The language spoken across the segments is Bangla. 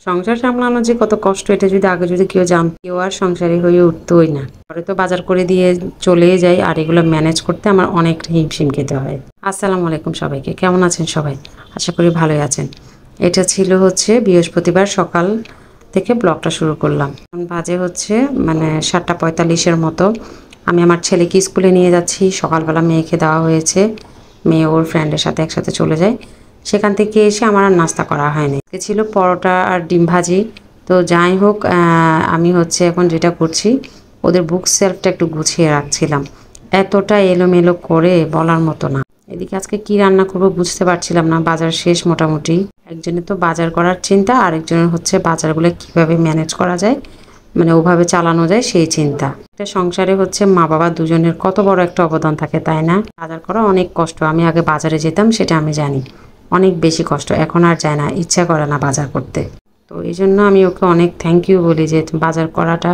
সংসার সামলানো যে কত কষ্ট এটা যদি আগে যদি কেউ জানতো, কেউ আর সংসারী হয়ে উঠতোই না। পরে তো বাজার করে দিয়ে চলে যাই, আর এগুলো ম্যানেজ করতে আমার অনেক হিমশিম খেতে হয়। আসসালামু আলাইকুম সবাইকে, কেমন আছেন সবাই? আশা করি ভালোই আছেন। এটা ছিল হচ্ছে বৃহস্পতিবার সকাল থেকে ব্লগটা শুরু করলাম। বাজে হচ্ছে 7:45 মতো। আমি আমার ছেলেকে স্কুলে নিয়ে যাচ্ছি। সকালবেলা মেয়েকে দেওয়া হয়েছে, মেয়ে ওর ফ্রেন্ডের সাথে একসাথে চলে যায়। সেখান থেকে এসে আমার আর নাস্তা করা হয়নি। ছিল পরোটা আর ডিম ভাজি। তো যাই হোক, আমি হচ্ছে এখন যেটা করছি, ওদের বুক সেলফটা একটু গুছিয়ে রাখছিলাম। এতটা এলোমেলো করে বলার মতো না। এদিকে আজকে কি রান্না করবো বুঝতে পারছিলাম না। বাজার শেষ মোটামুটি। একজনের তো বাজার করার চিন্তা, আরেকজনের হচ্ছে বাজারগুলো কিভাবে ম্যানেজ করা যায়, ওভাবে চালানো যায় সেই চিন্তা। একটা সংসারে হচ্ছে মা বাবা দুজনের কত বড় একটা অবদান থাকে, তাই না? বাজার করা অনেক কষ্ট। আমি আগে বাজারে যেতাম, সেটা আমি জানি, অনেক বেশি কষ্ট। এখন আর যায় না, ইচ্ছা করে না বাজার করতে। তো এই জন্য আমি ওকে অনেক থ্যাংক ইউ বলি যে বাজার করাটা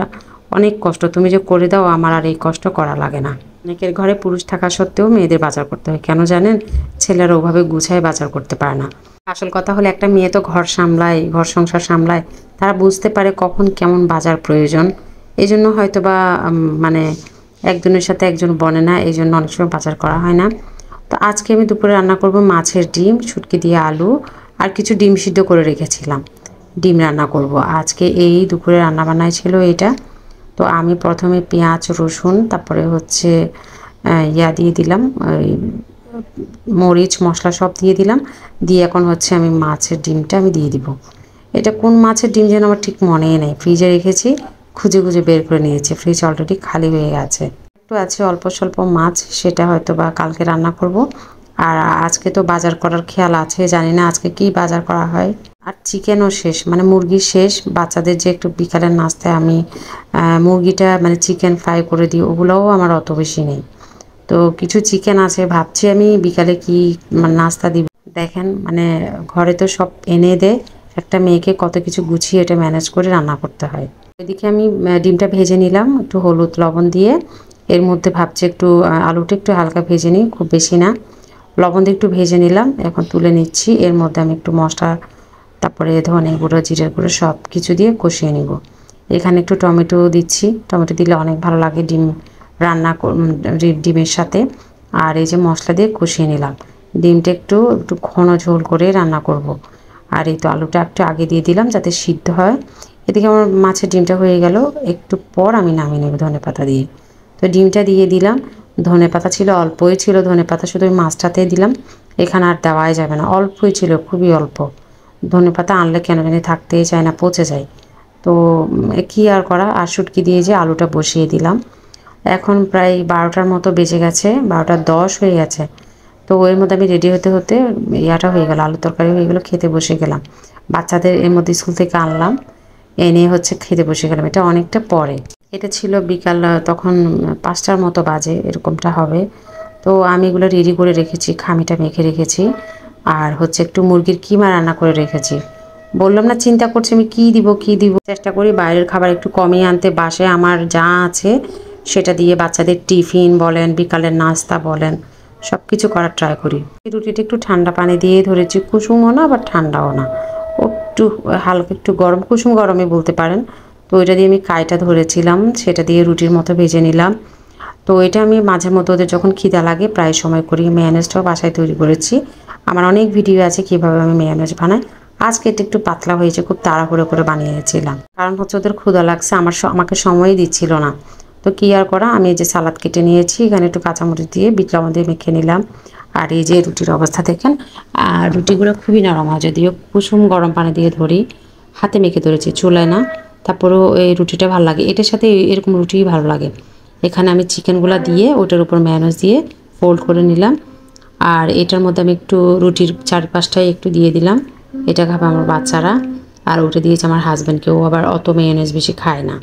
অনেক কষ্ট, তুমি যে করে দাও, আমার আর এই কষ্ট করা লাগে না। অনেকের ঘরে পুরুষ থাকা সত্ত্বেও মেয়েদের বাজার করতে হয়, কেন জানেন? ছেলেরা ওভাবে গুছায় বাজার করতে পারে না। আসল কথা হলো, একটা মেয়ে তো ঘর সামলায়, ঘর সংসার সামলায়, তারা বুঝতে পারে কখন কেমন বাজার প্রয়োজন। এই জন্য হয়তো বা একজনের সাথে একজন বনে না, এই জন্য অনেক সময় বাজার করা হয় না। তো আজকে আমি দুপুরে রান্না করব মাছের ডিম, শুটকি দিয়ে আলু, আর কিছু ডিম সিদ্ধ করে রেখেছিলাম। ডিম রান্না করব আজকে, এই দুপুরে রান্না বান্নায় ছিল এটা। তো আমি প্রথমে পেঁয়াজ রসুন, তারপরে হচ্ছে দিয়ে দিলাম, ওই মরিচ মশলা সব দিয়ে দিলাম। দিয়ে এখন হচ্ছে আমি মাছের ডিমটা আমি দিয়ে দিব। এটা কোন মাছের ডিম যেন আমার ঠিক মনেই নেই, ফ্রিজে রেখেছি, খুঁজে খুঁজে বের করে নিয়েছি। ফ্রিজ অলরেডি খালি হয়ে গেছে। একটু আছে অল্প স্বল্প মাছ, সেটা হয়তো বা কালকে রান্না করব। আর আজকে তো বাজার করার খেয়াল আছে, জানি না আজকে কি বাজার করা হয়। আর চিকেনও শেষ, মুরগি শেষ। বাচ্চাদের যে একটু বিকালের নাস্তায় আমি মুরগিটা চিকেন ফ্রাই করে দিই, ওগুলোও আমার অত বেশি নেই। তো কিছু চিকেন আছে, ভাবছি আমি বিকালে কি নাস্তা দিব। দেখেন, ঘরে তো সব এনে দেয়, একটা মেয়েকে কত কিছু গুছিয়ে এটা ম্যানেজ করে রান্না করতে হয়। এদিকে আমি ডিমটা ভেজে নিলাম একটু হলুদ লবণ দিয়ে। এর মধ্যে ভাবছি একটু আলুটা একটু হালকা ভেজে নিই, খুব বেশি না। লবণ দিয়ে একটু ভেজে নিলাম, এখন তুলে নিচ্ছি। এর মধ্যে আমি একটু মশলা, তারপরে ধনে গুঁড়ো, জিরের গুঁড়ো সব কিছু দিয়ে কষিয়ে নিব। এখানে একটু টমেটো দিচ্ছি, টমেটো দিলে অনেক ভালো লাগে ডিম রান্না, ডিমের সাথে। আর এই যে মশলা দিয়ে কষিয়ে নিলাম। ডিমটা একটু একটু ঘন ঝোল করে রান্না করব। আর এই তো আলুটা একটু আগে দিয়ে দিলাম যাতে সিদ্ধ হয়। এদিকে আমার মাছের ডিমটা হয়ে গেল, একটু পর আমি নামিয়ে নেব ধনেপাতা দিয়ে। তো ডিমটা দিয়ে দিলাম, ধনেপাতা ছিল অল্পই ছিল, ধনেপাতা শুধু ওই মাছটাতে দিলাম, এখানে আর দেওয়াই যাবে না, অল্পই ছিল, খুবই অল্প। ধনেপাতা আনলে কেন জানি থাকতেই চায় না, পচে যায়। তো কি আর করা, আর শুটকি দিয়ে যে আলুটা বসিয়ে দিলাম। এখন প্রায় 12টার মতো বেজে গেছে, 12টা 10 হয়ে গেছে। তো এর মধ্যে আমি রেডি হতে হতে ইয়াটা হয়ে গেল, আলু তরকারি হয়ে গেলো, খেতে বসে গেলাম। বাচ্চাদের এর মধ্যে স্কুল থেকে আনলাম, এনে হচ্ছে খেতে বসে গেলাম। এটা অনেকটা পরে, এটা ছিল বিকাল, তখন 5টার মতো বাজে এরকমটা হবে। তো আমি এগুলো রেডি করে রেখেছি, খামিটা মেখে রেখেছি। আর হচ্ছে একটু মুরগির কিমা রান্না করে রেখেছি। বললাম না, চিন্তা করছি আমি কি দিব কি দিব। চেষ্টা করি বাইরের খাবার একটু কমিয়ে আনতে, বাসায় আমার যা আছে সেটা দিয়ে বাচ্চাদের টিফিন বলেন, বিকালের নাস্তা বলেন, সব কিছু করার ট্রাই করি। রুটিটা একটু ঠান্ডা পানি দিয়ে ধরেছি, কুসুমও না আবার ঠান্ডাও না, একটু হালকা একটু গরম, কুসুম গরমই বলতে পারেন। তো ওইটা দিয়ে আমি কাইটা ধরেছিলাম, সেটা দিয়ে রুটির মতো ভেজে নিলাম। তো এটা আমি মাঝে মধ্যে ওদের যখন খিদা লাগে প্রায় সময় করি। মেয়োনেজটাও বাসায় তৈরি করেছি, আমার অনেক ভিডিও আছে কীভাবে আমি মেয়োনেজ বানাই। আজকে এটা একটু পাতলা হয়েছে, খুব তাড়াহুড়ো করে বানিয়েছিলাম, কারণ হচ্ছে ওদের ক্ষুধা লাগছে, আমাকে সময়ই দিচ্ছিল না। তো কী আর করা, আমি এই যে সালাদ কেটে নিয়েছি, এখানে একটু কাঁচামরিচ দিয়ে বিট লবণ দিয়ে মেখে নিলাম। আর এই যে রুটির অবস্থা দেখেন, আর রুটিগুলো খুবই নরম হয়, যদিও কুসুম গরম পানি দিয়ে ধরি, হাতে মেখে ধরেছি, চুলায় না। তারপরেও এই রুটিটা ভালো লাগে, এটার সাথে এরকম রুটিই ভালো লাগে। এখানে আমি চিকেনগুলো দিয়ে ওটার উপর মেয়োনেজ দিয়ে ফোল্ড করে নিলাম। আর এটার মধ্যে আমি একটু রুটির চারপাশটায় একটু দিয়ে দিলাম, এটা খাবে আমার বাচ্চারা। আর ওটা দিয়েছে আমার হাজব্যান্ডকেও, আবার অত মেয়োনেজ বেশি খায় না।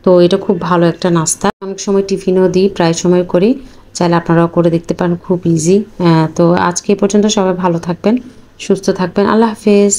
তো এটা খুব ভালো একটা নাস্তা, অনেক সময় টিফিনও দিই, প্রায় সময় করি, চাইলে আপনারাও করে দেখতে পারেন, খুব ইজি। তো আজকে এই পর্যন্ত, সবাই ভালো থাকবেন, সুস্থ থাকবেন, আল্লাহ হাফেজ।